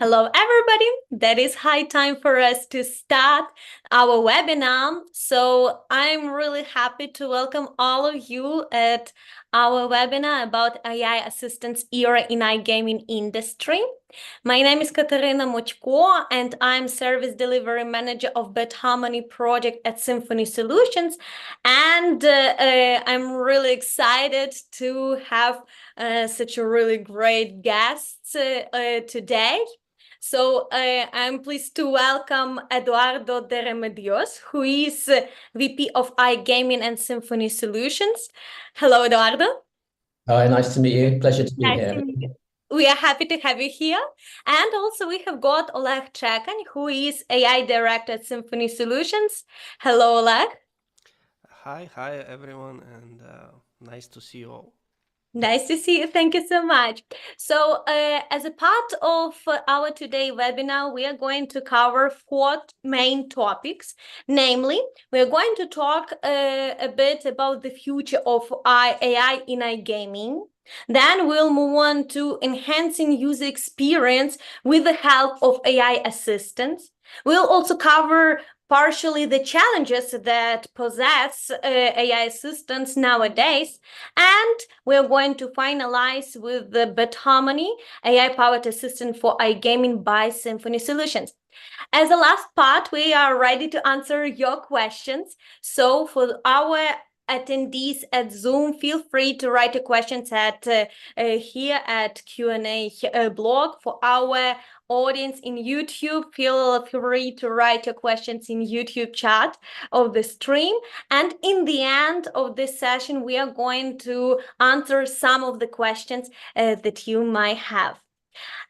Hello, everybody. That is high time for us to start our webinar. So I'm really happy to welcome all of you at our webinar about AI assistance era in iGaming industry. My name is Katerina Mochko, and I'm Service Delivery Manager of Bet Harmony project at Symphony Solutions. And I'm really excited to have such a really great guests today. So I'm pleased to welcome Eduardo de Remedios, who is VP of iGaming and Symphony Solutions. Hello, Eduardo. Hi, nice to meet you. Pleasure to be Nice here. to meet you. We are happy to have you here. And also we have got Oleg Chekan, who is AI Director at Symphony Solutions. Hello, Oleg. Hi everyone, and nice to see you all. Nice to see you. Thank you so much. So as a part of our today webinar, we are going to cover four main topics. Namely, we're going to talk a bit about the future of AI in iGaming. Then we'll move on to enhancing user experience with the help of AI assistants. We'll also cover partially the challenges that possess AI assistants nowadays. And we're going to finalize with the Bet Harmony AI-powered assistant for iGaming by Symphony Solutions. As a last part, we are ready to answer your questions. So for our attendees at Zoom, feel free to write your questions at here at Q&A blog. For our audience in YouTube, feel free to write your questions in YouTube chat of the stream. And in the end of this session, we are going to answer some of the questions that you might have.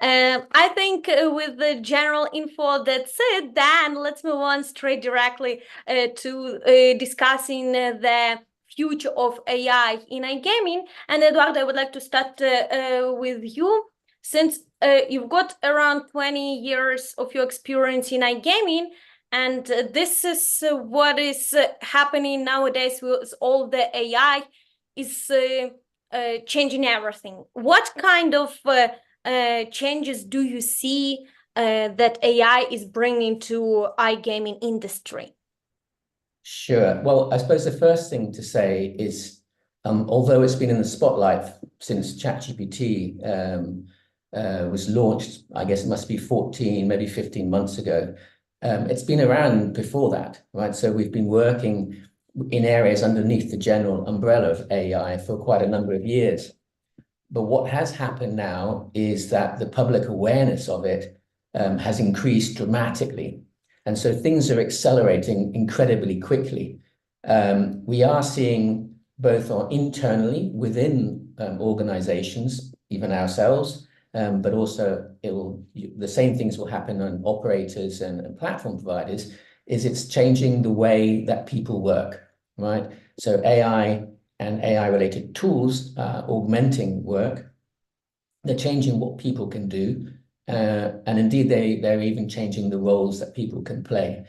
I think with the general info that's it, then let's move on straight directly to discussing the future of AI in iGaming. And Eduardo, I would like to start with you. Since you've got around 20 years of your experience in iGaming, and this is what is happening nowadays with all the AI is changing everything. What kind of changes do you see that AI is bringing to iGaming industry? Sure. Well, I suppose the first thing to say is, although it's been in the spotlight since ChatGPT was launched, I guess it must be 14, maybe 15 months ago, it's been around before that, right? So we've been working in areas underneath the general umbrella of AI for quite a number of years. But what has happened now is that the public awareness of it has increased dramatically. And so things are accelerating incredibly quickly. We are seeing both internally within organizations, even ourselves, but also the same things will happen on operators and platform providers, is it's changing the way that people work, right? So AI and AI-related tools are augmenting work. They're changing what people can do. And indeed, they're even changing the roles that people can play.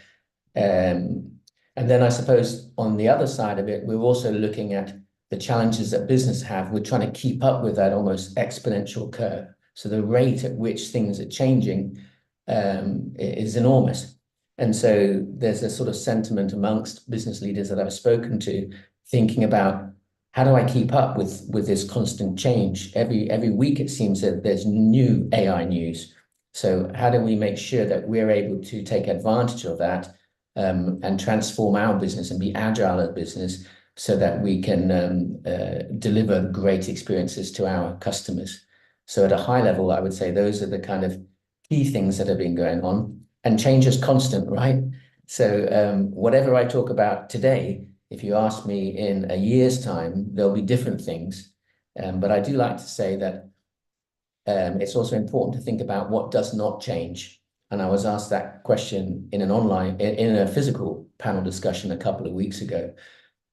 And then I suppose on the other side of it, we're also looking at the challenges that business have. We're trying to keep up with that almost exponential curve. So the rate at which things are changing is enormous. And so there's a sort of sentiment amongst business leaders that I've spoken to, thinking about how do I keep up with this constant change? Every week it seems that there's new AI news. So how do we make sure that we're able to take advantage of that and transform our business and be agile at business so that we can deliver great experiences to our customers? So at a high level, I would say those are the kind of key things that have been going on. And change is constant, right? So whatever I talk about today, if you ask me in a year's time, there'll be different things. But I do like to say that it's also important to think about what does not change. And I was asked that question in a physical panel discussion a couple of weeks ago.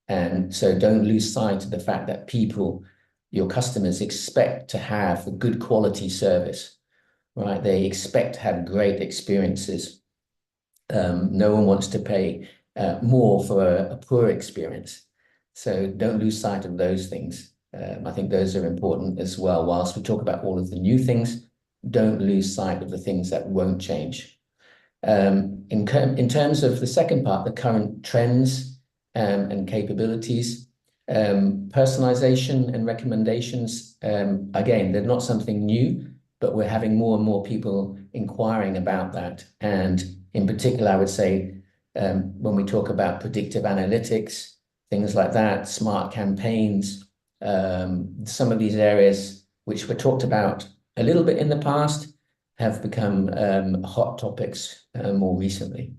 And so don't lose sight of the fact that people, your customers, expect to have a good quality service, right? They expect to have great experiences. No one wants to pay more for a poor experience. So don't lose sight of those things. I think those are important as well. Whilst we talk about all of the new things, don't lose sight of the things that won't change. In terms of the second part, the current trends and capabilities, personalization and recommendations, again, they're not something new, but we're having more and more people inquiring about that. And in particular, I would say when we talk about predictive analytics, things like that, smart campaigns, some of these areas which were talked about a little bit in the past have become hot topics more recently.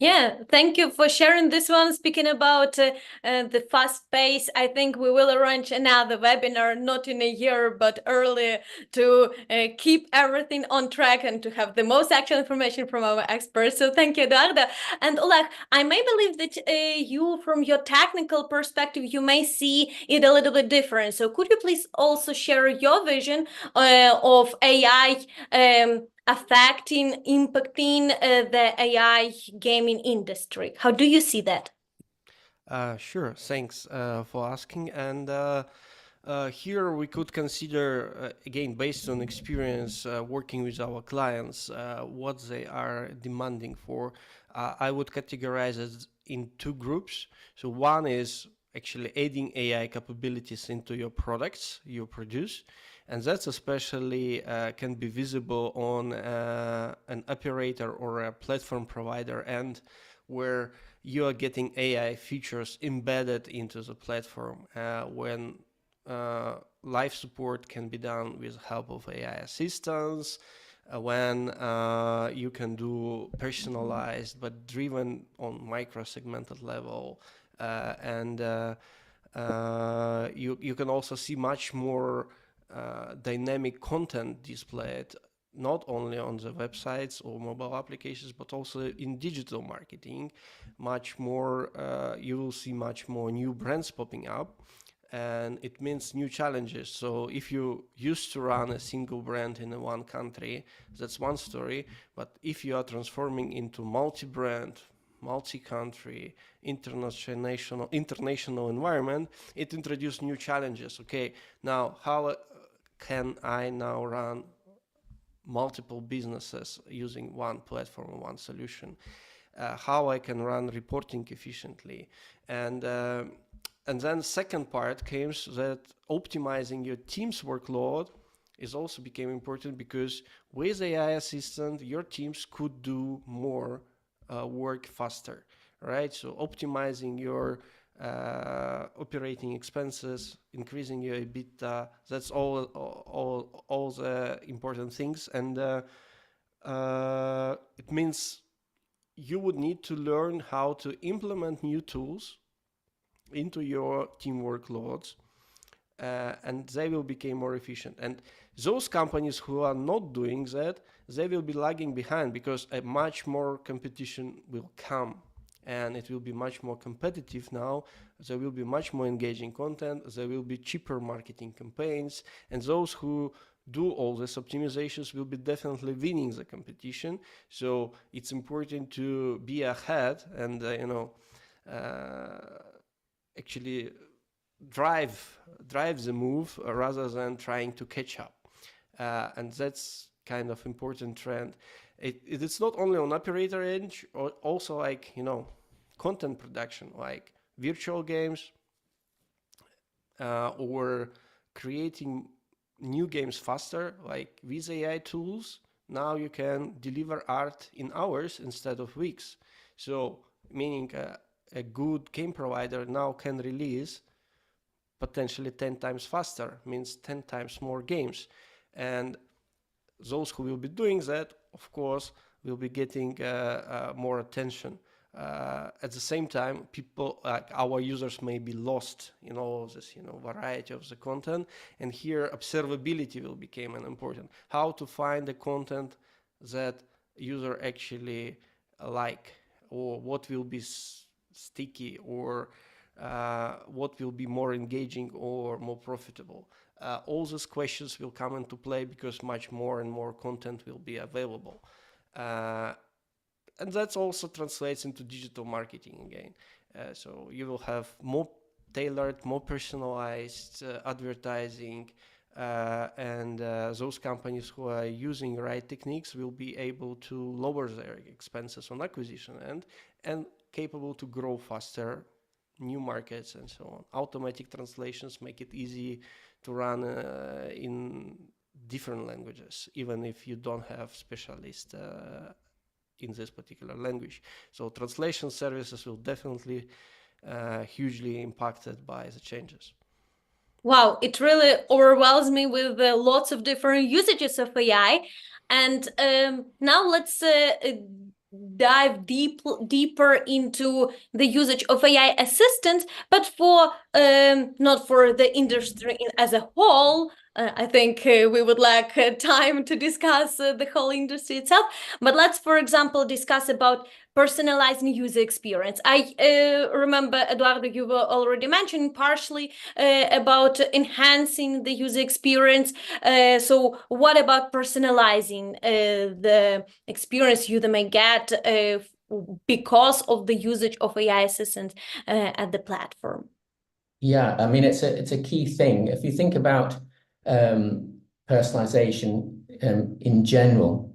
Yeah, thank you for sharing this one. Speaking about the fast pace, I think we will arrange another webinar, not in a year, but earlier, to keep everything on track and to have the most actual information from our experts. So thank you, Eduardo. And Oleg, I may believe that you, from your technical perspective, you may see it a little bit different. So could you please also share your vision of AI affecting, impacting the AI gaming industry? How do you see that? Sure, thanks for asking. And here we could consider, again, based on experience working with our clients, what they are demanding for. I would categorize it in two groups. So one is actually adding AI capabilities into your products you produce. And that's especially can be visible on an operator or a platform provider end, where you are getting AI features embedded into the platform when live support can be done with help of AI assistants, when you can do personalized but driven on micro-segmented level, and you can also see much more dynamic content displayed, not only on the websites or mobile applications, but also in digital marketing. Much more, you will see much more new brands popping up, and it means new challenges. So if you used to run a single brand in one country, that's one story. But if you are transforming into multi-brand, multi-country, international environment, it introduces new challenges. Okay, now how can I now run multiple businesses using one platform, one solution? How I can run reporting efficiently, and then second part comes that optimizing your team's workload is also became important, because with AI assistant, your teams could do more work faster, right? So optimizing your operating expenses, increasing your EBITDA, that's all the important things. And it means you would need to learn how to implement new tools into your team workloads, and they will become more efficient. And those companies who are not doing that, they will be lagging behind, because a much more competition will come, and it will be much more competitive now. There will be much more engaging content, there will be cheaper marketing campaigns, and those who do all these optimizations will be definitely winning the competition. So it's important to be ahead and actually drive the move rather than trying to catch up, and that's kind of important trend. It's not only on operator edge, or also like content production, like virtual games, or creating new games faster, like with AI tools. Now you can deliver art in hours instead of weeks. So meaning a good game provider now can release potentially 10 times faster, means 10 times more games. And those who will be doing that, of course, will be getting more attention. At the same time, people, like our users, may be lost in all of this, variety of the content. And here, observability will become an important. How to find the content that user actually like, or what will be sticky, or what will be more engaging or more profitable. All these questions will come into play because much more and more content will be available. And that also translates into digital marketing again. So you will have more tailored, more personalized advertising, and those companies who are using right techniques will be able to lower their expenses on acquisition and capable to grow faster, new markets and so on. Automatic translations make it easy to run in different languages, even if you don't have specialists in this particular language. So translation services will definitely hugely impacted by the changes. Wow, it really overwhelms me with lots of different usages of AI. And now let's dive deeper into the usage of AI assistants, but for not for the industry as a whole. I think we would like time to discuss the whole industry itself. But let's, for example, discuss about personalizing user experience. I remember, Eduardo, you were already mentioning partially about enhancing the user experience. So what about personalizing the experience user may get because of the usage of AI assistants at the platform? Yeah, I mean, it's a key thing. If you think about personalization in general,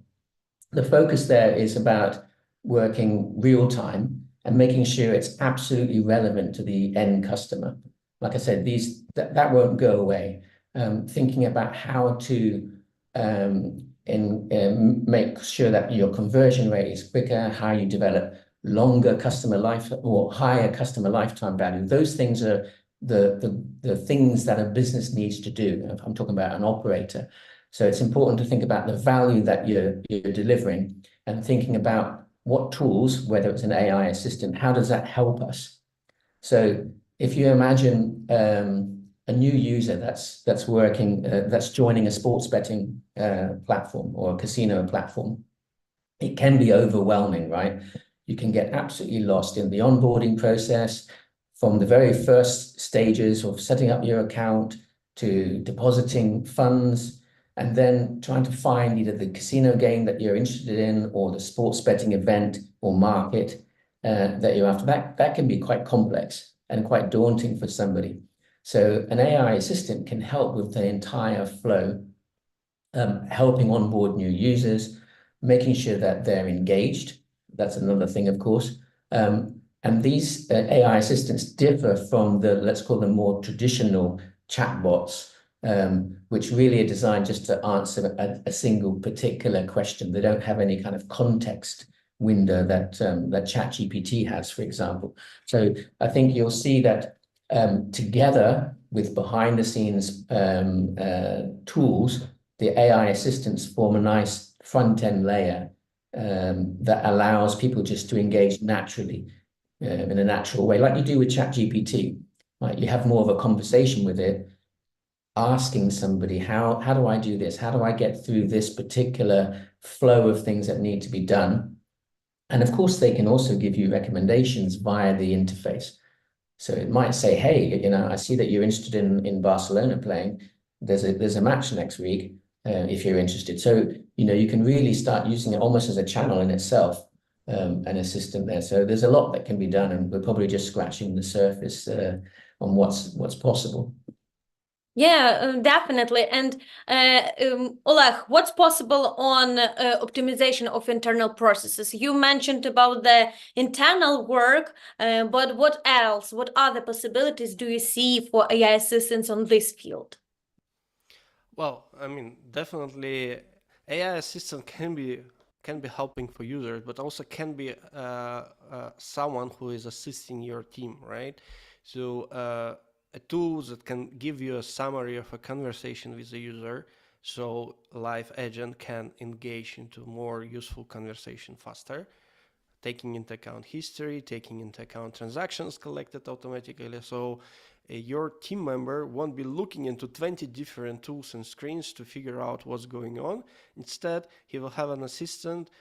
the focus there is about working real time and making sure it's absolutely relevant to the end customer. Like I said, that won't go away. Thinking about how to make sure that your conversion rate is quicker, how you develop longer customer life or higher customer lifetime value. Those things are the things that a business needs to do. I'm talking about an operator. So it's important to think about the value that you're delivering and thinking about what tools, whether it's an AI assistant, how does that help us? So if you imagine a new user that's working, that's joining a sports betting platform or a casino platform, it can be overwhelming, right? You can get absolutely lost in the onboarding process from the very first stages of setting up your account to depositing funds and then trying to find either the casino game that you're interested in or the sports betting event or market that you're after. That can be quite complex and quite daunting for somebody. So an AI assistant can help with the entire flow, helping onboard new users, making sure that they're engaged. That's another thing, of course. And these AI assistants differ from the, let's call them more traditional chatbots, which really are designed just to answer a single particular question. They don't have any kind of context window that ChatGPT has, for example. So I think you'll see that together with behind the scenes tools, the AI assistants form a nice front-end layer that allows people just to engage naturally in a natural way, like you do with ChatGPT. Right? You have more of a conversation with it, asking somebody, how do I do this? How do I get through this particular flow of things that need to be done? And of course, they can also give you recommendations via the interface. So it might say, hey, I see that you're interested in Barcelona playing. There's a match next week if you're interested. So, you can really start using it almost as a channel in itself, an assistant there. So there's a lot that can be done, and we're probably just scratching the surface on what's possible. Yeah, definitely. And Oleg, what's possible on optimization of internal processes? You mentioned about the internal work, but what else? What other possibilities do you see for AI assistants on this field? Well, I mean, definitely AI assistant can be helping for users, but also can be someone who is assisting your team, right? So a tool that can give you a summary of a conversation with the user, so live agent can engage into more useful conversation faster, taking into account history, taking into account transactions collected automatically. So your team member won't be looking into 20 different tools and screens to figure out what's going on. Instead, he will have an assistant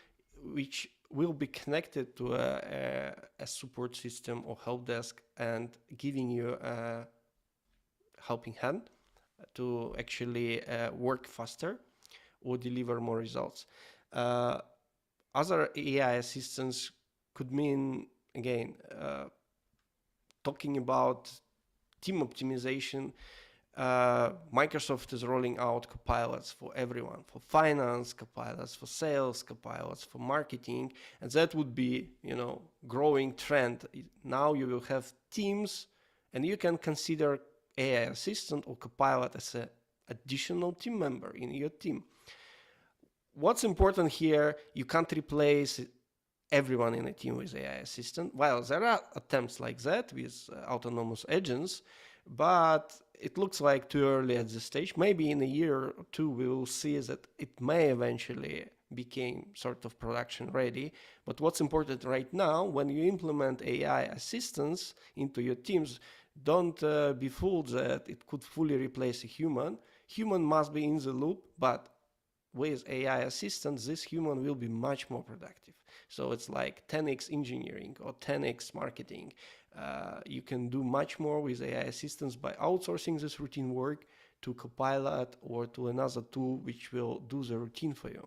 which will be connected to a support system or help desk and giving you a helping hand to actually work faster or deliver more results. Other AI assistants could mean, again, talking about team optimization. Microsoft is rolling out copilots for everyone, for finance copilots, for sales copilots, for marketing, and that would be, growing trend. Now you will have teams, and you can consider AI assistant or copilot as an additional team member in your team. What's important here, you can't replace everyone in a team with AI assistant. Well, there are attempts like that with autonomous agents, but it looks like too early at this stage. Maybe in a year or two, we will see that it may eventually become sort of production ready. But what's important right now, when you implement AI assistants into your teams, don't be fooled that it could fully replace a human. Human must be in the loop, but with AI assistants, this human will be much more productive. So it's like 10x engineering or 10x marketing. You can do much more with AI assistants by outsourcing this routine work to Copilot or to another tool which will do the routine for you.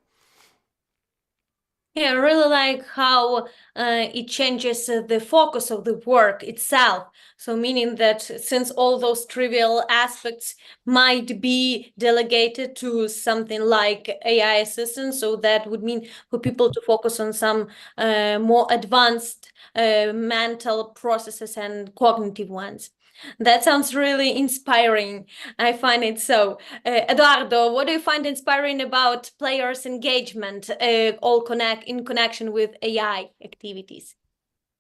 Yeah, I really like how it changes the focus of the work itself. So meaning that since all those trivial aspects might be delegated to something like AI assistance, so that would mean for people to focus on some more advanced mental processes and cognitive ones. That sounds really inspiring. I find it so. Eduardo, what do you find inspiring about players' engagement, in connection with AI activities?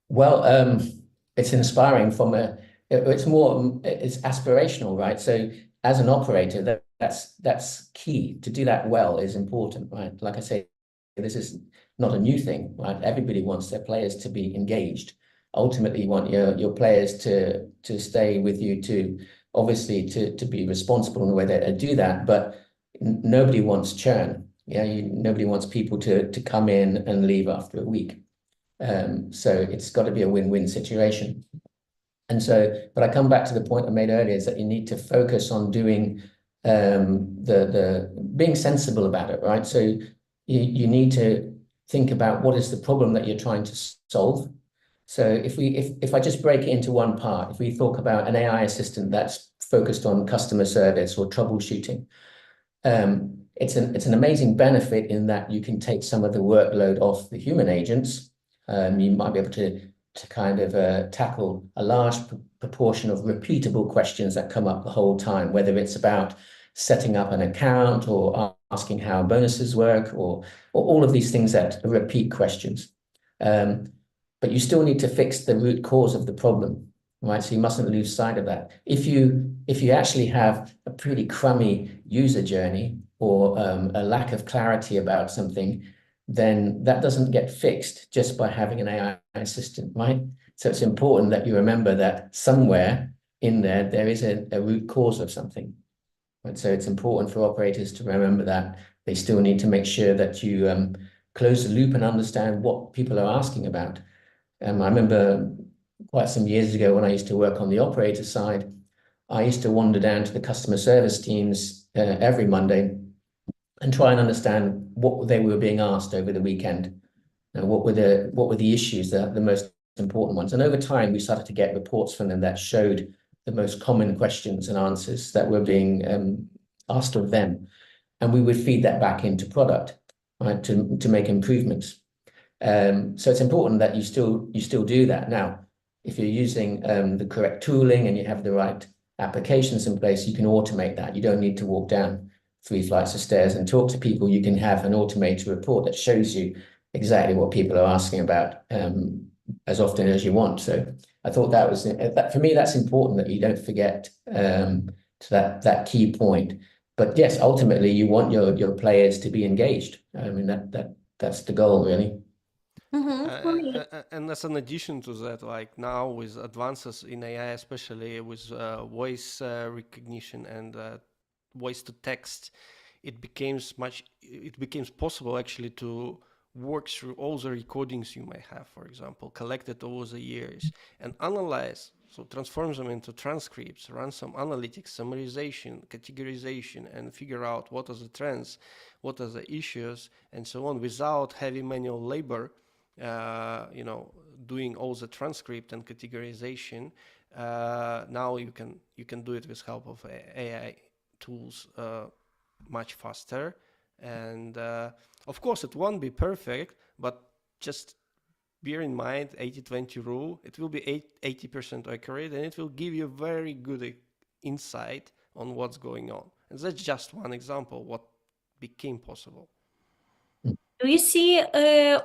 Well, it's inspiring it's aspirational, right? So as an operator, that's key. To do that well is important, right? Like I say, this is not a new thing, right? Everybody wants their players to be engaged. Ultimately, you want your players to stay with you, to obviously to be responsible in the way that they do that, but nobody wants churn. Yeah, nobody wants people to come in and leave after a week. So it's got to be a win-win situation. And so, but I come back to the point I made earlier, is that you need to focus on doing being sensible about it, right? So you need to think about what is the problem that you're trying to solve. So if I just break it into one part, if we talk about an AI assistant that's focused on customer service or troubleshooting, it's an amazing benefit in that you can take some of the workload off the human agents. You might be able to kind of tackle a large proportion of repeatable questions that come up the whole time, whether it's about setting up an account or asking how bonuses work or all of these things that are repeat questions. But you still need to fix the root cause of the problem, right? So you mustn't lose sight of that. If you actually have a pretty crummy user journey or a lack of clarity about something, then that doesn't get fixed just by having an AI assistant, right? So it's important that you remember that somewhere in there is a root cause of something. Right? So it's important for operators to remember that they still need to make sure that you close the loop and understand what people are asking about. I remember quite some years ago when I used to work on the operator side, I used to wander down to the customer service teams every Monday and try and understand what they were being asked over the weekend and what were the issues, the most important ones. And over time, we started to get reports from them that showed the most common questions and answers that were being asked of them. And we would feed that back into product, right, to make improvements. So it's important that you still do that. Now, if you're using the correct tooling and you have the right applications in place, you can automate that. You don't need to walk down 3 flights of stairs and talk to people. You can have an automated report that shows you exactly what people are asking about as often as you want. So I thought that was for me, that's important that you don't forget to that key point. But yes, ultimately, you want your players to be engaged. I mean, that's the goal, really. And as an addition to that, like now with advances in AI, especially with voice recognition and voice to text, it becomes possible actually to work through all the recordings you may have, for example, collected over the years and analyze. So transform them into transcripts, run some analytics, summarization, categorization, and figure out what are the trends, what are the issues, and so on, without heavy manual labor. Doing all the transcript and categorization, Now you can do it with help of AI tools much faster. And of course, it won't be perfect, but just bear in mind 80-20 rule. It will be 80% accurate, and it will give you very good insight on what's going on. And that's just one example what became possible. Do you see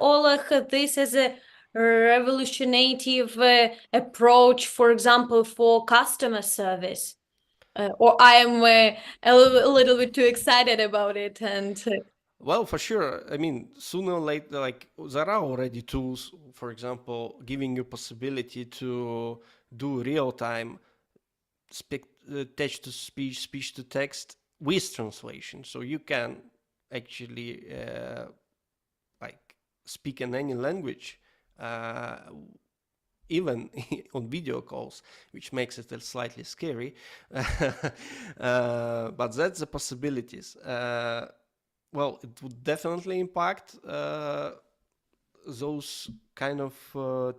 all of this as a revolutionary approach, for example, for customer service? Or I am a little bit too excited about it, and Well, for sure. I mean, sooner or later, like there are already tools, for example, giving you possibility to do real-time text to speech, speech to text with translation. So you can actually like speak in any language, even on video calls, which makes it slightly scary. But that's the possibilities. Well, it would definitely impact those kind of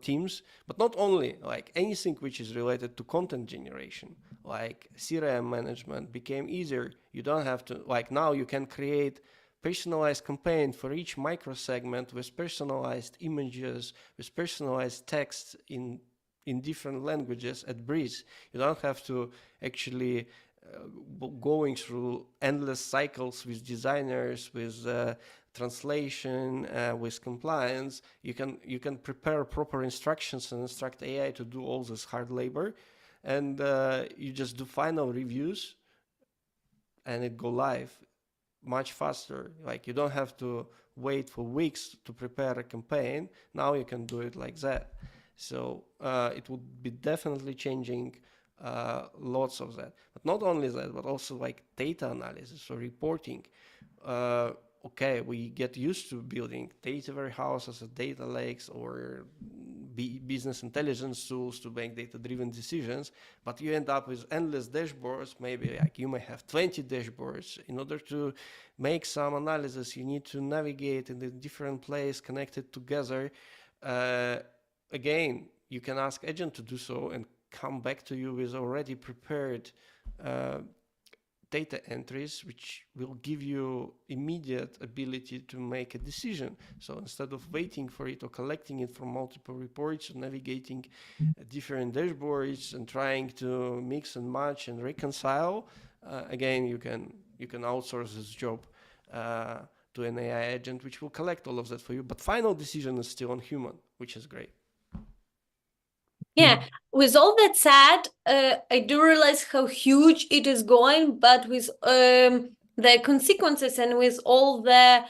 teams, but not only, like anything which is related to content generation, like CRM management became easier. You don't have to, like now you can create personalized campaign for each micro segment with personalized images, with personalized text in different languages at breeze. You don't have to actually going through endless cycles with designers, with translation, with compliance. You can prepare proper instructions and instruct AI to do all this hard labor, and you just do final reviews, and it go live much faster. Like you don't have to wait for weeks to prepare a campaign. Now you can do it like that. So it would be definitely changing lots of that. But not only that, but also like data analysis or reporting. Okay, we get used to building data warehouses or data lakes or business intelligence tools to make data-driven decisions, but you end up with endless dashboards. Maybe like you may have 20 dashboards. In order to make some analysis, you need to navigate in a different place, connected together. Again, you can ask agent to do so and come back to you with already prepared data entries, which will give you immediate ability to make a decision. So instead of waiting for it or collecting it from multiple reports or navigating different dashboards and trying to mix and match and reconcile, again, you can outsource this job to an AI agent, which will collect all of that for you. But final decision is still on human, which is great. Yeah, with all that said, I do realize how huge it is going, but with the consequences and with all the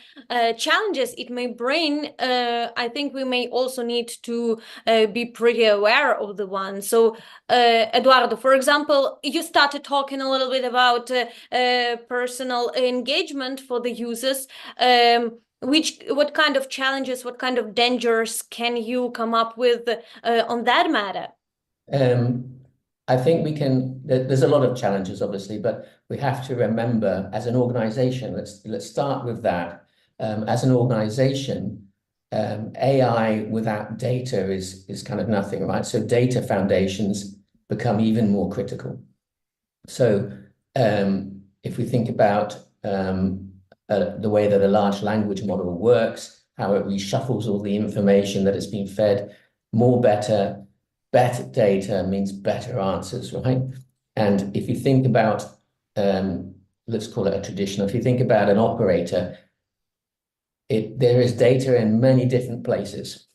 challenges it may bring, I think we may also need to be pretty aware of the one. So, Eduardo, for example, you started talking a little bit about personal engagement for the users. What kind of challenges, what kind of dangers can you come up with on that matter? I think there's a lot of challenges, obviously, but we have to remember as an organization, let's start with that. As an organization, AI without data is kind of nothing, right? So data foundations become even more critical. So if we think about the way that a large language model works, how it reshuffles all the information that has been fed, better data means better answers, right? And if you think about, let's call it a traditional, if you think about an operator, there is data in many different places,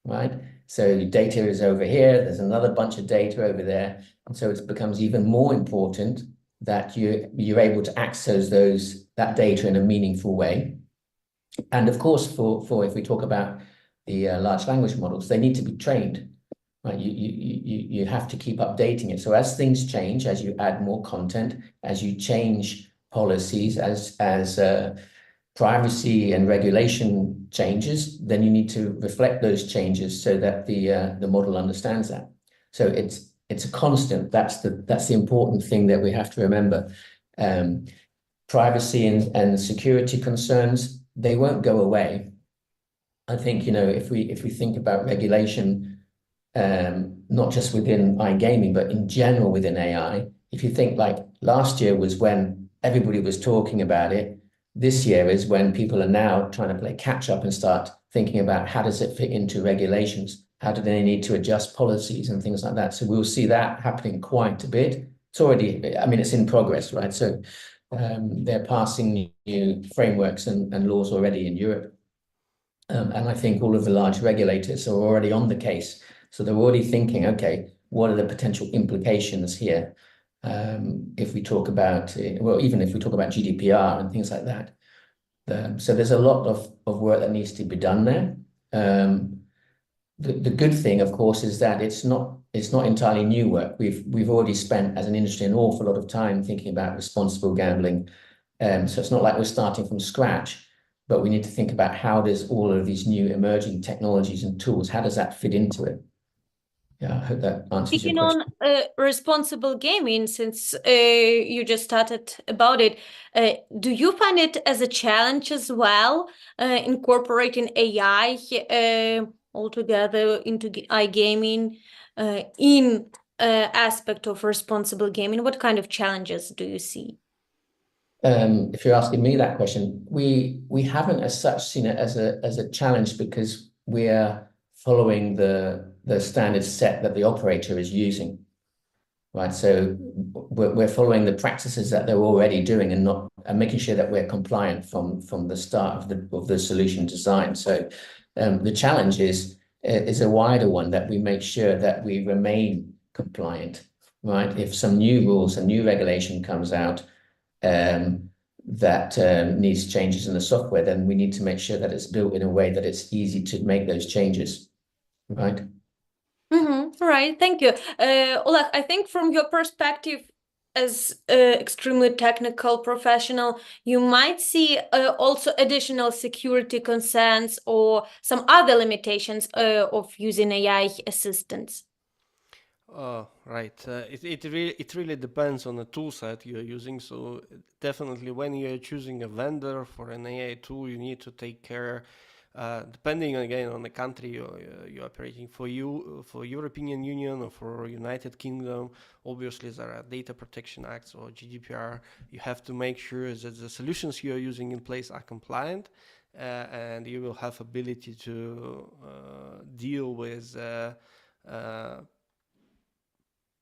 right? So data is over here, there's another bunch of data over there. And so it becomes even more important that you're able to access that data in a meaningful way. And of course, for if we talk about the large language models, they need to be trained, right? You have to keep updating it. So as things change, as you add more content, as you change policies, as privacy and regulation changes, then you need to reflect those changes so that the model understands that. So it's a constant. That's the important thing that we have to remember. Privacy and security concerns, they won't go away. I think, if we think about regulation, not just within iGaming, but in general within AI. If you think like last year was when everybody was talking about it, this year is when people are now trying to play catch up and start thinking about how does it fit into regulations? How do they need to adjust policies and things like that? So we'll see that happening quite a bit. It's already, I mean, it's in progress, right? So they're passing new frameworks and laws already in Europe. And I think all of the large regulators are already on the case. So they're already thinking, okay, what are the potential implications here? If we talk about, well, even if we talk about GDPR and things like that. So there's a lot of work that needs to be done there. The good thing, of course, is that it's not entirely new work. We've already spent as an industry an awful lot of time thinking about responsible gambling. So it's not like we're starting from scratch, but we need to think about how does all of these new emerging technologies and tools, how does that fit into it? Yeah, I hope that answers your Speaking question. on responsible gaming, since you just started about it, do you find it as a challenge as well, incorporating AI altogether into iGaming in aspect of responsible gaming? What kind of challenges do you see? If you're asking me that question, we haven't as such seen it as a challenge because we're following the standard set that the operator is using, right? So we're following the practices that they're already doing and making sure that we're compliant from the start of the solution design. So the challenge is a wider one, that we make sure that we remain compliant, right? If some new rules and new regulation comes out that needs changes in the software, then we need to make sure that it's built in a way that it's easy to make those changes, right? All right, thank you. Oleg, I think from your perspective as extremely technical professional, you might see also additional security concerns or some other limitations of using AI assistants. Right. It really depends on the tool set you're using. So definitely when you're choosing a vendor for an AI tool, you need to take care, depending again on the country you're operating. For European Union or for United Kingdom, obviously there are data protection acts or GDPR. You have to make sure that the solutions you're using in place are compliant, and you will have ability to deal with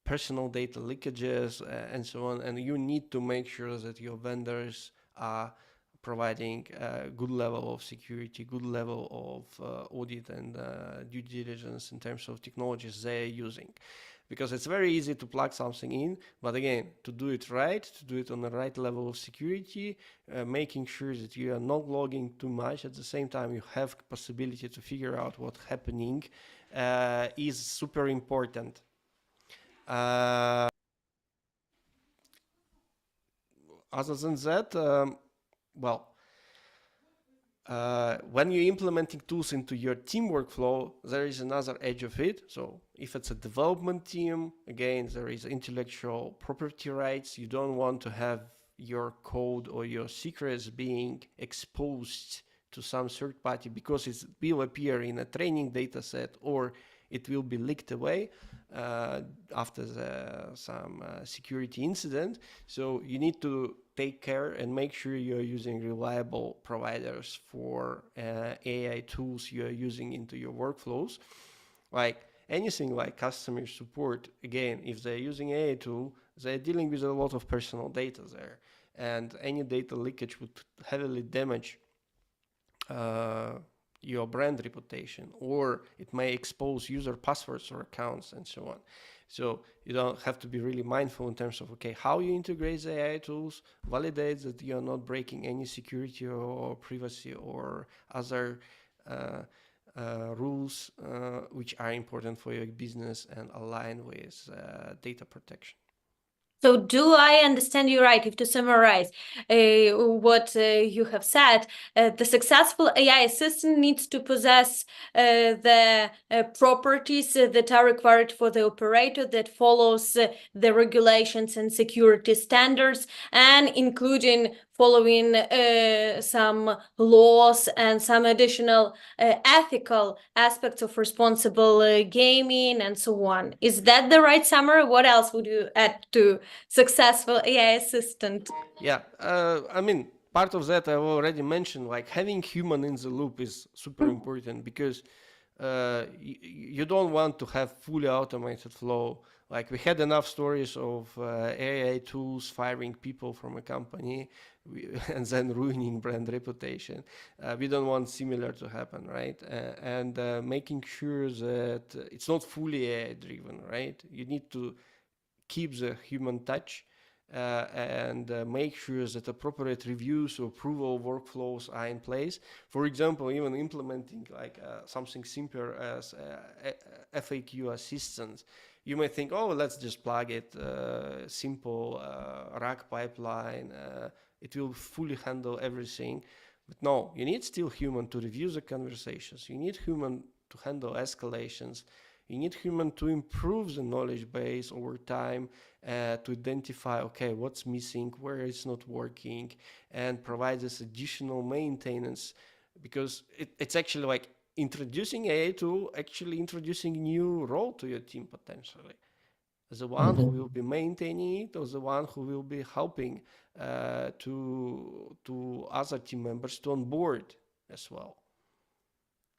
personal data leakages and so on, and you need to make sure that your vendors are providing a good level of security, good level of audit and due diligence in terms of technologies they're using. Because it's very easy to plug something in, but again, to do it right, to do it on the right level of security, making sure that you are not logging too much, at the same time you have possibility to figure out what's happening, is super important. Other than that, when you're implementing tools into your team workflow, there is another edge of it. So if it's a development team, again, there is intellectual property rights. You don't want to have your code or your secrets being exposed to some third party because it will appear in a training data set or it will be leaked away after some security incident. So you need to take care and make sure you're using reliable providers for AI tools you're using into your workflows. Like anything like customer support, again, if they're using AI tool, they're dealing with a lot of personal data there. And any data leakage would heavily damage your brand reputation, or it may expose user passwords or accounts and so on. So you don't have to be really mindful in terms of, okay, how you integrate the AI tools, validate that you're not breaking any security or privacy or other rules which are important for your business and align with data protection. So do I understand you right, if to summarize what you have said, the successful AI assistant needs to possess the properties that are required for the operator, that follows the regulations and security standards, and including following some laws and some additional ethical aspects of responsible gaming and so on. Is that the right summary? What else would you add to successful AI assistant? Yeah, I mean, part of that I've already mentioned, like having human in the loop is super important because you don't want to have fully automated flow. Like we had enough stories of AI tools firing people from a company and then ruining brand reputation. We don't want similar to happen, right? And making sure that it's not fully AI driven, right? You need to keep the human touch and make sure that appropriate reviews or approval workflows are in place. For example, even implementing like something simpler as FAQ assistance. You may think, oh, let's just plug it, simple rack pipeline. It will fully handle everything. But no, you need still human to review the conversations. You need human to handle escalations. You need human to improve the knowledge base over time to identify, okay, what's missing, where it's not working, and provide this additional maintenance, because it's actually like introducing AI to actually introducing new role to your team potentially. The one who will be maintaining it, or the one who will be helping to other team members to onboard as well.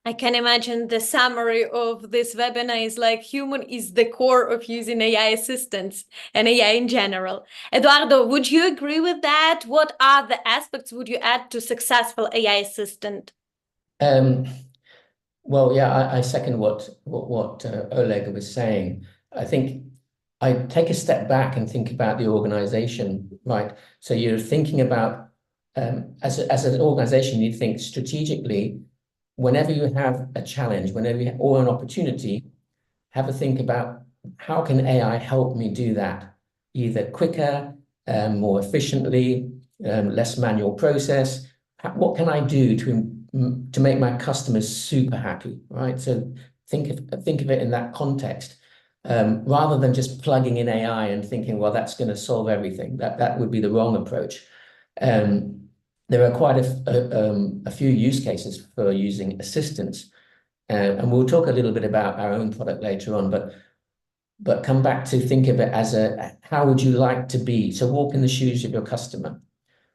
I can imagine the summary of this webinar is like human is the core of using AI assistants and AI in general. Eduardo, would you agree with that? What are the aspects would you add to successful AI assistant? Well, yeah, I second what Oleg was saying. I think I take a step back and think about the organization, right? So you're thinking about as an organization, you think strategically. Whenever you have a challenge, or an opportunity, have a think about how can AI help me do that, either quicker, more efficiently, less manual process. What can I do to make my customers super happy, right? So think of it in that context, rather than just plugging in AI and thinking, well, that's going to solve everything. That would be the wrong approach. There are quite a few use cases for using assistants, and we'll talk a little bit about our own product later on, but come back to think of it as how would you like to be? So walk in the shoes of your customer.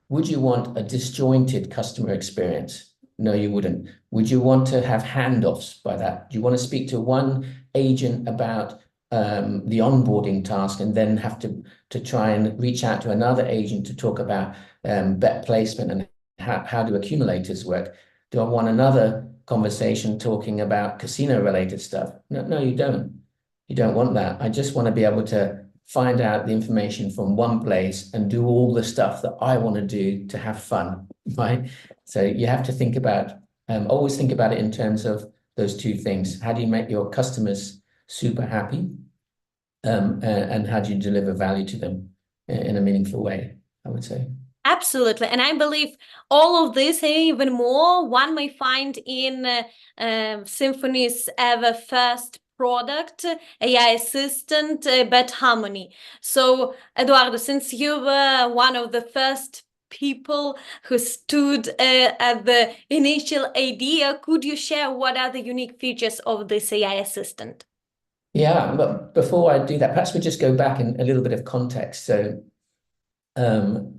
Would you want a disjointed customer experience? No, you wouldn't. Would you want to have handoffs by that? Do you want to speak to one agent about the onboarding task and then have to try and reach out to another agent to talk about bet placement and how do accumulators work? Do I want another conversation talking about casino related stuff? No, you don't. You don't want that. I just want to be able to find out the information from one place and do all the stuff that I want to do to have fun, right? So you have to think about, always think about it in terms of those two things. How do you make your customers super happy? And how do you deliver value to them in a meaningful way, I would say. Absolutely. And I believe all of this and even more, one may find in Symphony's ever first product, AI assistant, Bet Harmony. So, Eduardo, since you were one of the first people who stood at the initial idea, could you share what are the unique features of this AI assistant? Yeah, but before I do that, perhaps we just go back in a little bit of context. So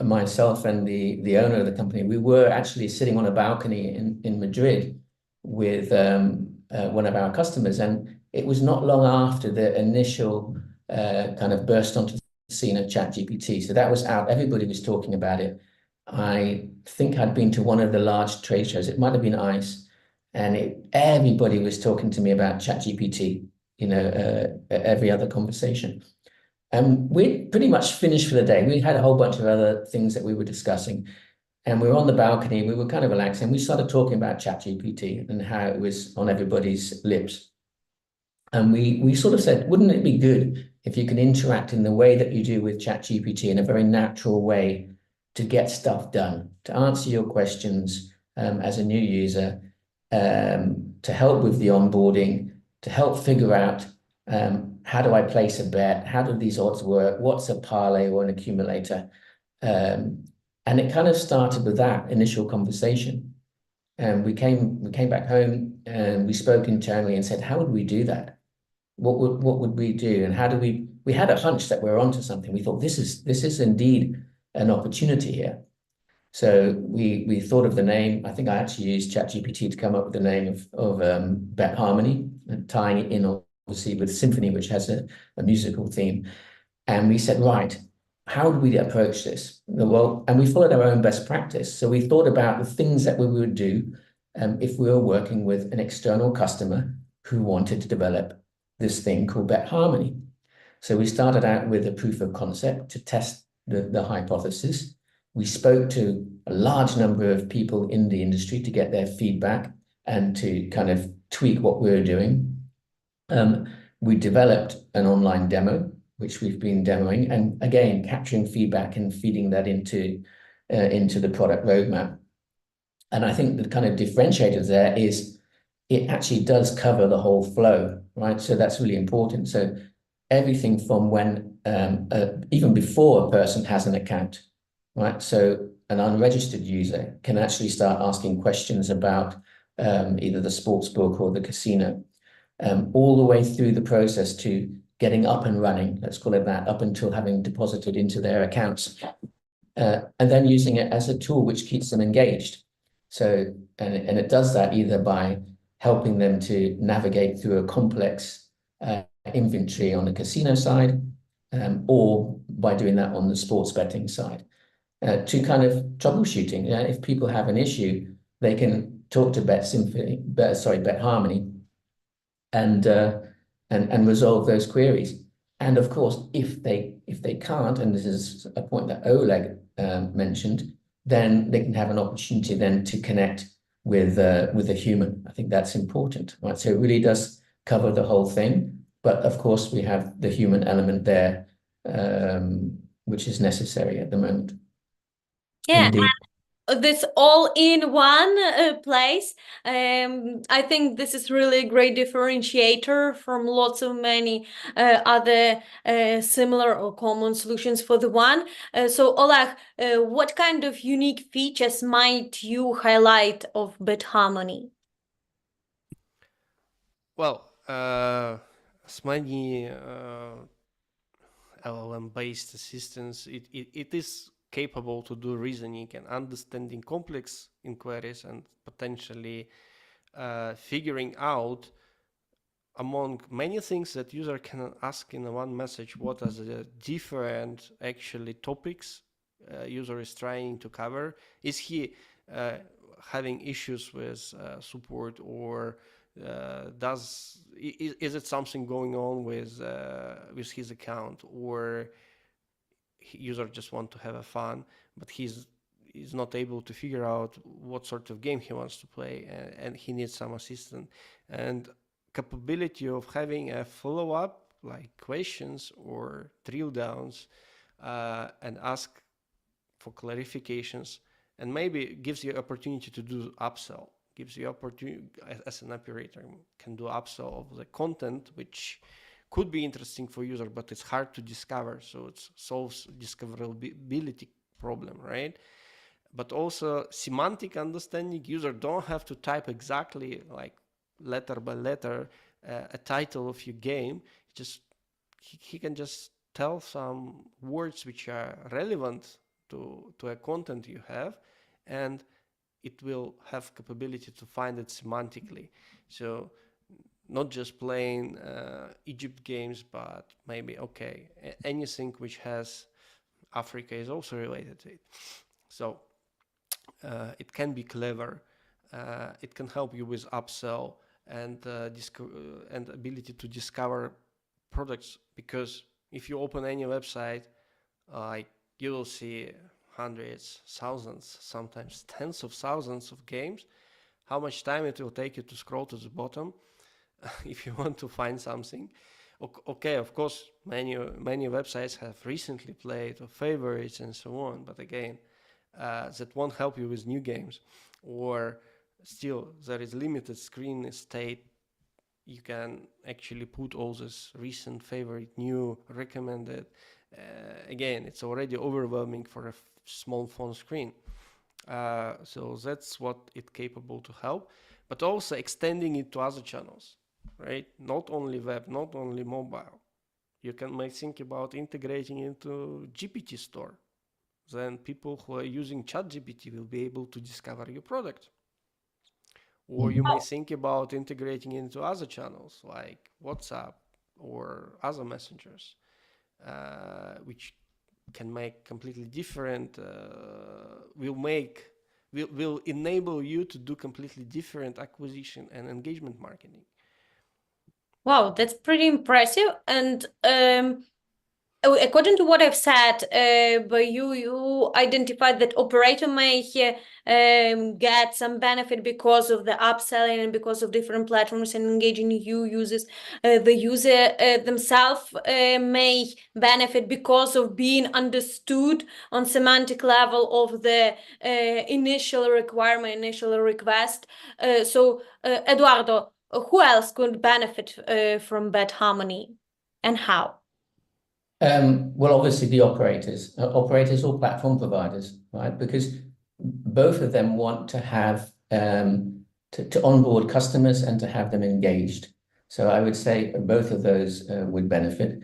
myself and the owner of the company, we were actually sitting on a balcony in Madrid with one of our customers, and it was not long after the initial kind of burst onto the scene of ChatGPT. So that was out. Everybody was talking about it. I think I'd been to one of the large trade shows. It might have been ICE, and everybody was talking to me about ChatGPT. Every other conversation. And we pretty much finished for the day. We had a whole bunch of other things that we were discussing. And we were on the balcony, we were kind of relaxing. We started talking about ChatGPT and how it was on everybody's lips. And we sort of said, wouldn't it be good if you can interact in the way that you do with ChatGPT in a very natural way to get stuff done, to answer your questions as a new user, to help with the onboarding, to help figure out how do I place a bet? How do these odds work? What's a parlay or an accumulator? And And it kind of started with that initial conversation. And we came back home and we spoke internally and said, how would we do that? What would we do? And how do we had a hunch that we're onto something. We thought this is indeed an opportunity here. So we thought of the name. I think I actually used ChatGPT to come up with the name of Bet Harmony, and tying it in obviously with Symphony, which has a musical theme. And we said, right, how do we approach this? Well, and we followed our own best practice. So we thought about the things that we would do if we were working with an external customer who wanted to develop this thing called Bet Harmony. So we started out with a proof of concept to test the hypothesis. We spoke to a large number of people in the industry to get their feedback and to kind of tweak what we were doing. We developed an online demo, which we've been demoing, and again, capturing feedback and feeding that into the product roadmap. And I think the kind of differentiator there is it actually does cover the whole flow, right? So that's really important. So everything from when, even before a person has an account, right? So an unregistered user can actually start asking questions about either the sports book or the casino, all the way through the process to getting up and running, let's call it that, up until having deposited into their accounts, and then using it as a tool which keeps them engaged. So, and it does that either by helping them to navigate through a complex inventory on the casino side, or by doing that on the sports betting side, to kind of troubleshooting. If people have an issue, they can talk to Bet Harmony, and resolve those queries. And of course, if they can't, and this is a point that Oleg mentioned, then they can have an opportunity then to connect with a human. I think that's important, right? So it really does cover the whole thing. But of course, we have the human element there, which is necessary at the moment. Yeah. Indeed. This all in one place. I think this is really a great differentiator from lots of many other similar or common solutions for the one. So Oleg, what kind of unique features might you highlight of Bet Harmony? Well, as many LLM-based assistants, it is capable to do reasoning and understanding complex inquiries and potentially figuring out, among many things that user can ask in one message, what are the different actually topics user is trying to cover. Is he having issues with support, or is it something going on with his account, or user just want to have a fun, but he's not able to figure out what sort of game he wants to play, and he needs some assistance. And capability of having a follow-up, like questions or drill downs, and ask for clarifications, and maybe gives you opportunity to do upsell, gives you opportunity as an operator can do upsell of the content, which could be interesting for user, but it's hard to discover. So it solves discoverability problem, right? But also semantic understanding. User don't have to type exactly like letter by letter a title of your game. Just he can just tell some words which are relevant to a content you have, and it will have capability to find it semantically. So not just playing Egypt games, but maybe, okay, anything which has Africa is also related to it. So it can be clever. It can help you with upsell and ability to discover products, because if you open any website, you will see hundreds, thousands, sometimes tens of thousands of games. How much time it will take you to scroll to the bottom if you want to find something? Okay, of course, many websites have recently played or favorites and so on, but again, that won't help you with new games. Or still, there is limited screen state. You can actually put all this recent favorite, new, recommended, Again, it's already overwhelming for a small phone screen. So that's what it's capable to help, but also extending it to other channels, right? Not only web, not only mobile. You can think about integrating into GPT store. Then people who are using ChatGPT will be able to discover your product. Or you may think about integrating into other channels like WhatsApp or other messengers, which can make completely different, will enable you to do completely different acquisition and engagement marketing. Wow, that's pretty impressive. And according to what I've said, but you identified that operator may get some benefit because of the upselling and because of different platforms and engaging new users. The user themselves may benefit because of being understood on semantic level of the initial requirement, initial request. So, Eduardo, who else could benefit from bad harmony, and how? Well, obviously the operators or platform providers, right? Because both of them want to have to onboard customers and to have them engaged. So I would say both of those would benefit.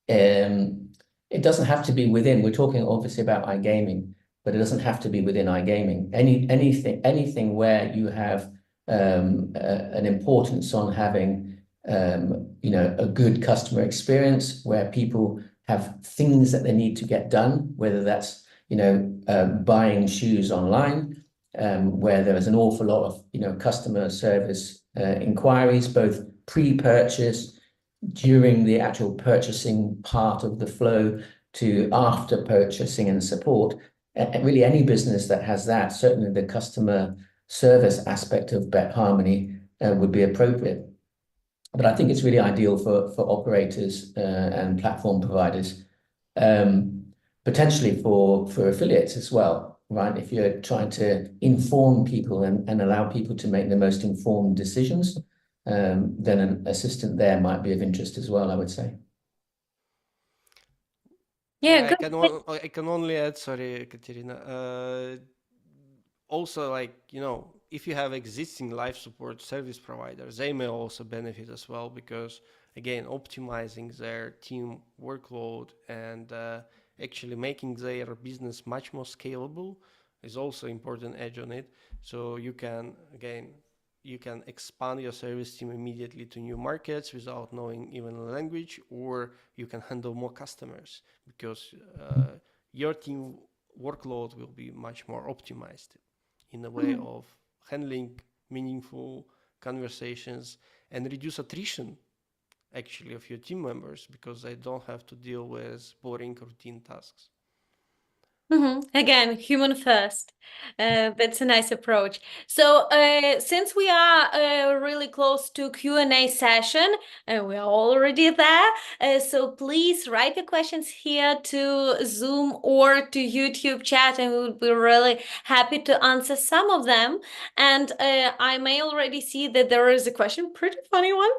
It doesn't have to be within. We're talking obviously about iGaming, but it doesn't have to be within iGaming. Anything where you have an importance on having a good customer experience, where people have things that they need to get done, whether that's buying shoes online, where there is an awful lot of customer service inquiries, both pre-purchase, during the actual purchasing part of the flow, to after purchasing and support. And really any business that has that, certainly the customer service aspect of Bet Harmony would be appropriate. But I think it's really ideal for operators and platform providers, potentially for affiliates as well, right? If you're trying to inform people and allow people to make the most informed decisions, then an assistant there might be of interest as well, I would say. Yeah, I can only add, sorry, Katerina. Also, if you have existing life support service providers, they may also benefit as well, because again, optimizing their team workload and actually making their business much more scalable is also important edge on it. So you can expand your service team immediately to new markets without knowing even the language, or you can handle more customers because your team workload will be much more optimized in a way of handling meaningful conversations and reduce attrition actually of your team members, because they don't have to deal with boring routine tasks. Again, human first. That's a nice approach. So, since we are really close to Q&A session, and we are already there, so please write your questions here to Zoom or to YouTube chat, and we would be really happy to answer some of them. And I may already see that there is a question, pretty funny one,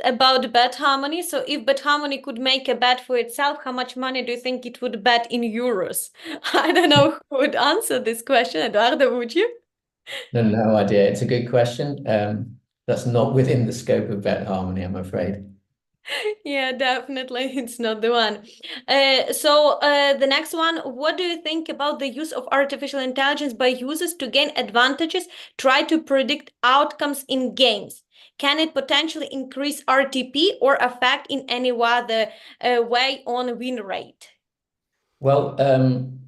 about bet harmony. So, if bet harmony could make a bet for itself, how much money do you think it would bet in euros? I don't know who would answer this question. Eduardo, would you? No idea. It's a good question. That's not within the scope of Bet Harmony, I'm afraid. Yeah, definitely. It's not the one. So the next one, what do you think about the use of artificial intelligence by users to gain advantages, try to predict outcomes in games? Can it potentially increase RTP or affect in any other way on win rate? Well,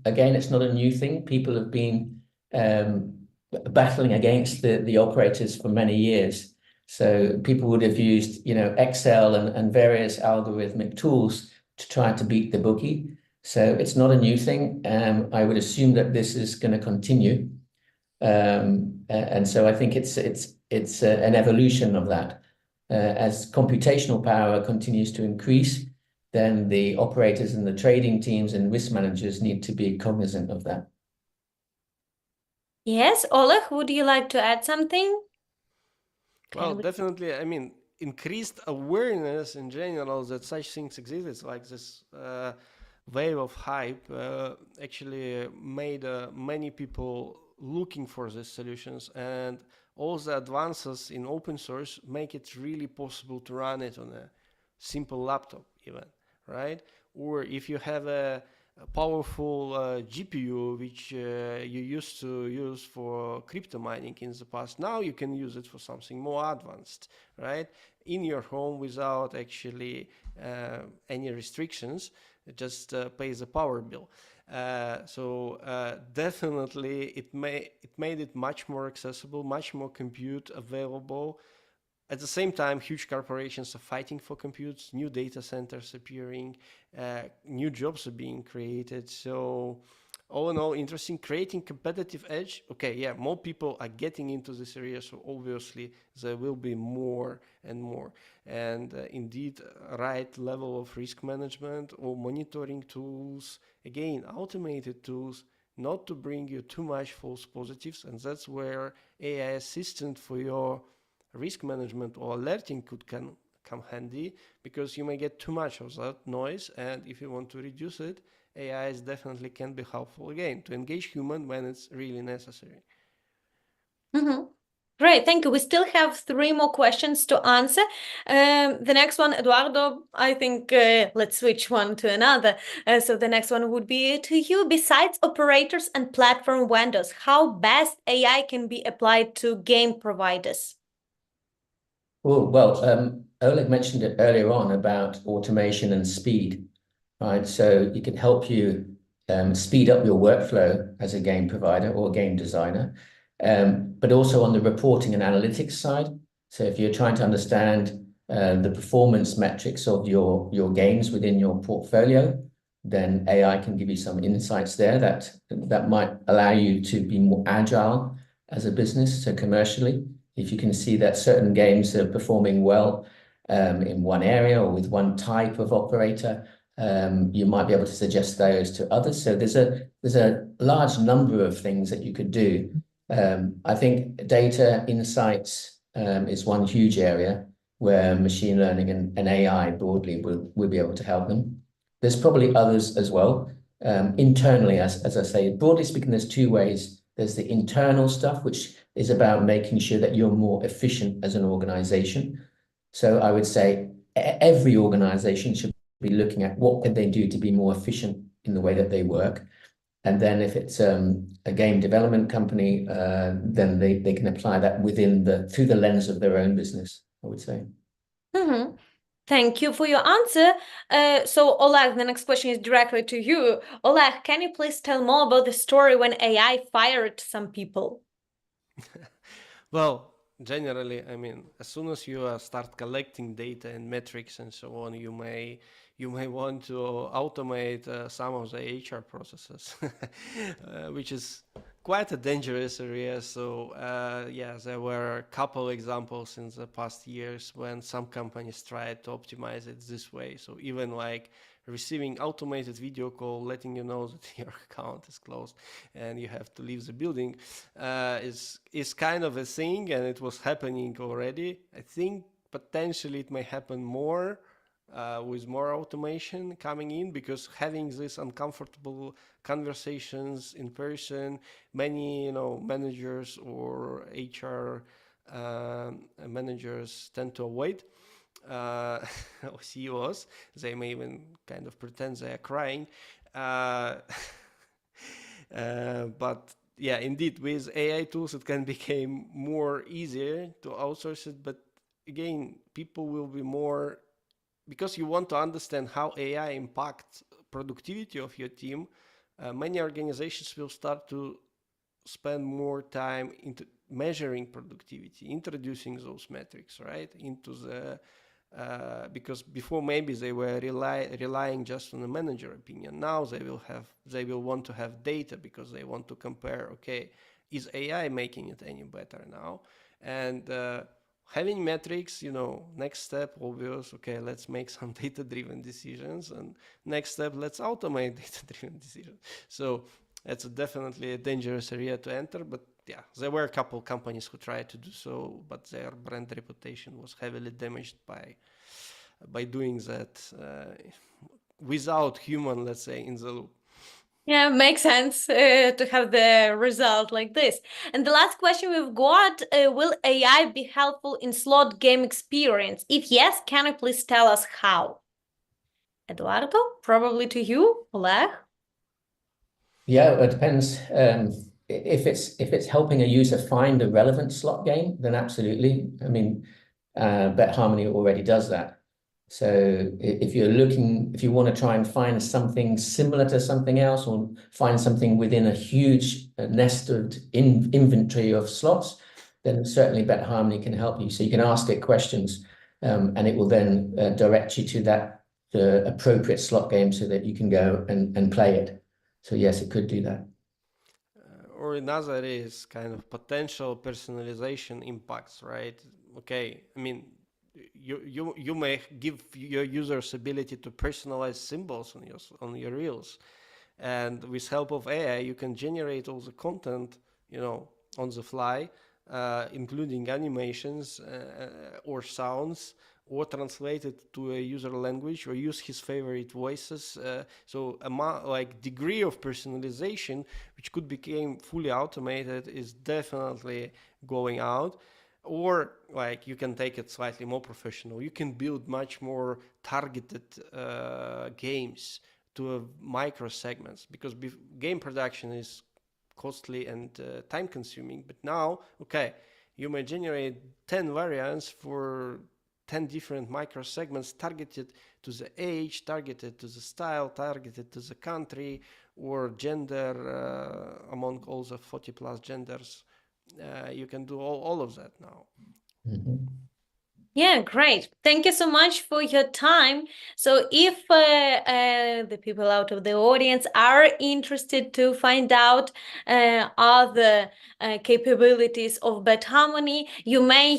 again, it's not a new thing. People have been battling against the operators for many years. So people would have used, Excel and various algorithmic tools to try to beat the bookie. So it's not a new thing. I would assume that this is going to continue. And so I think it's an evolution of that. As computational power continues to increase, then the operators and the trading teams and risk managers need to be cognizant of that. Yes, Oleg, would you like to add something? Well, definitely. I mean, increased awareness in general that such things exist. It's like this wave of hype actually made many people looking for these solutions, and all the advances in open source make it really possible to run it on a simple laptop even, right? Or if you have a powerful GPU which you used to use for crypto mining in the past, now you can use it for something more advanced, right? In your home without actually any restrictions, just pay the power bill. So definitely it made it much more accessible, much more compute available. At the same time, huge corporations are fighting for compute, new data centers appearing, new jobs are being created. So all in all, interesting, creating competitive edge. Okay, yeah, more people are getting into this area, so obviously there will be more and more. And indeed, right level of risk management or monitoring tools, again, automated tools, not to bring you too much false positives. And that's where AI assistant for your risk management or alerting could come handy, because you may get too much of that noise, and if you want to reduce it, AIs definitely can be helpful, again, to engage human when it's really necessary. Mm-hmm. Great, thank you. We still have 3 more questions to answer. The next one, Eduardo, I think let's switch one to another. So the next one would be to you. Besides operators and platform vendors, how best AI can be applied to game providers? Oh, well, Oleg mentioned it earlier on about automation and speed, right? So it can help you speed up your workflow as a game provider or game designer, but also on the reporting and analytics side. So if you're trying to understand the performance metrics of your games within your portfolio, then AI can give you some insights there that might allow you to be more agile as a business, so commercially. If you can see that certain games are performing well in one area or with one type of operator, you might be able to suggest those to others. So there's a large number of things that you could do. I think data insights is one huge area where machine learning and AI broadly will be able to help them. There's probably others as well. Internally, as I say, broadly speaking, there's 2 ways. There's the internal stuff, which is about making sure that you're more efficient as an organization. So I would say every organization should be looking at what can they do to be more efficient in the way that they work. And then if it's a game development company, then they can apply that through the lens of their own business, I would say. Mm-hmm. Thank you for your answer. So Oleg, the next question is directly to you. Oleg, can you please tell more about the story when AI fired some people? Well, generally, I mean, as soon as you start collecting data and metrics and so on, you may want to automate some of the HR processes, which is quite a dangerous area. So yeah, there were a couple examples in the past years when some companies tried to optimize it this way. So even like receiving automated video call letting you know that your account is closed and you have to leave the building is kind of a thing, and it was happening already. I think potentially it may happen more with more automation coming in, because having these uncomfortable conversations in person, many managers or HR managers tend to avoid. Or CEOs, they may even kind of pretend they are crying. But yeah, indeed, with AI tools, it can become more easier to outsource it. But again, people will be more, because you want to understand how AI impacts productivity of your team. Many organizations will start to spend more time into measuring productivity, introducing those metrics, right, into the because before maybe they were relying just on the manager opinion. Now they will want to have data, because they want to compare, okay, is AI making it any better now? And having metrics, next step, obvious, okay, let's make some data-driven decisions, and next step, let's automate data-driven decisions. So it's definitely a dangerous area to enter. But yeah, there were a couple companies who tried to do so, but their brand reputation was heavily damaged by doing that without human, let's say, in the loop. Yeah, makes sense to have the result like this. And the last question we've got, will AI be helpful in slot game experience? If yes, can you please tell us how? Eduardo, probably to you, Oleg? Yeah, it depends. If it's helping a user find a relevant slot game, then absolutely. I mean, Bet Harmony already does that. So if you want to try and find something similar to something else, or find something within a huge nested inventory of slots, then certainly Bet Harmony can help you. So you can ask it questions, and it will then direct you to the appropriate slot game so that you can go and play it. So yes, it could do that. Or another is kind of potential personalization impacts, right? Okay, I mean, you may give your users ability to personalize symbols on your reels, and with help of AI, you can generate all the content, on the fly, including animations or sounds, or translate it to a user language, or use his favorite voices. So like degree of personalization, which could become fully automated, is definitely going out. Or like you can take it slightly more professional. You can build much more targeted games to micro segments, because game production is costly and time consuming. But now, okay, you may generate 10 variants for 10 different micro segments targeted to the age, targeted to the style, targeted to the country or gender, among all the 40 plus genders. You can do all of that now. Mm-hmm. Yeah, great. Thank you so much for your time. So if the people out of the audience are interested to find out other capabilities of Bet Harmony, you may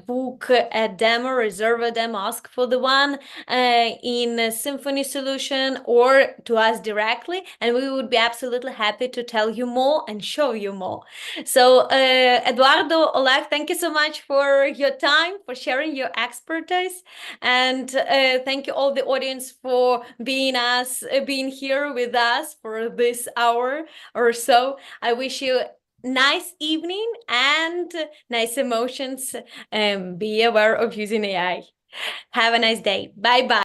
book a demo, reserve a demo, ask for the one in Symphony Solution or to us directly, and we would be absolutely happy to tell you more and show you more. So Eduardo, Oleg, thank you so much for your time, for sharing your expertise, and thank you all the audience for being here with us for this hour or so. I wish you nice evening and nice emotions, and be aware of using AI. Have a nice day. Bye bye.